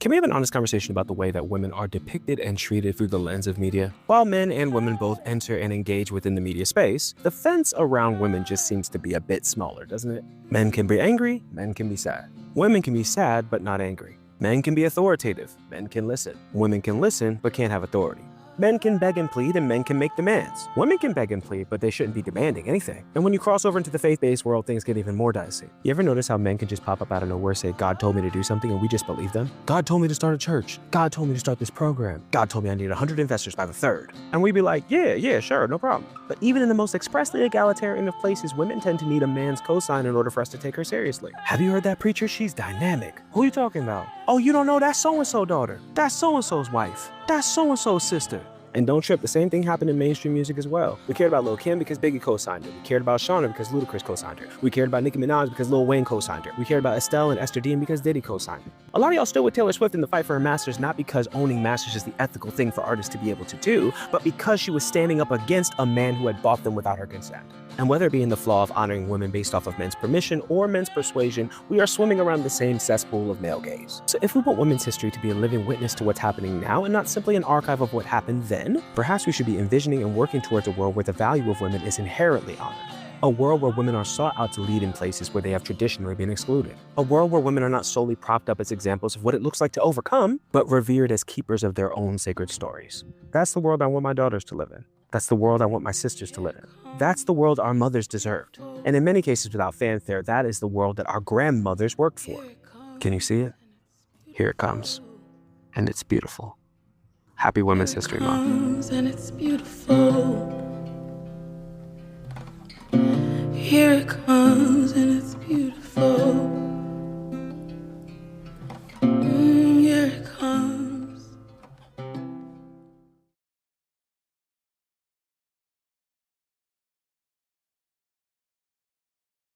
Can we have an honest conversation about the way that women are depicted and treated through the lens of media? While men and women both enter and engage within the media space, the fence around women just seems to be a bit smaller, doesn't it? Men can be angry, men can be sad. Women can be sad but not angry. Men can be authoritative, men can listen. Women can listen but can't have authority. Men can beg and plead and men can make demands. Women can beg and plead, but they shouldn't be demanding anything. And when you cross over into the faith-based world, things get even more dicey. You ever notice how men can just pop up out of nowhere, say, God told me to do something, and we just believe them? God told me to start a church. God told me to start this program. God told me I need 100 investors by the 3rd. And we'd be like, yeah, sure, no problem. But even in the most expressly egalitarian of places, women tend to need a man's cosign in order for us to take her seriously. Have you heard that preacher? She's dynamic. Who are you talking about? Oh, you don't know? That's so-and-so daughter. That's so-and-so's wife. That's so-and-so's sister. And don't trip, the same thing happened in mainstream music as well. We cared about Lil' Kim because Biggie co-signed her. We cared about Shawnna because Ludacris co-signed her. We cared about Nicki Minaj because Lil Wayne co-signed her. We cared about Estelle and Esther Dean because Diddy co-signed her. A lot of y'all still with Taylor Swift in the fight for her masters, not because owning masters is the ethical thing for artists to be able to do, but because she was standing up against a man who had bought them without her consent. And whether it be in the flaw of honoring women based off of men's permission or men's persuasion, we are swimming around the same cesspool of male gaze. So if we want women's history to be a living witness to what's happening now and not simply an archive of what happened then, perhaps we should be envisioning and working towards a world where the value of women is inherently honored. A world where women are sought out to lead in places where they have traditionally been excluded. A world where women are not solely propped up as examples of what it looks like to overcome, but revered as keepers of their own sacred stories. That's the world I want my daughters to live in. That's the world I want my sisters to live in. That's the world our mothers deserved. And in many cases without fanfare, that is the world that our grandmothers worked for. Can you see it? Here it comes. And it's beautiful. Happy Women's History Month. And it's beautiful. Here it comes and it's beautiful.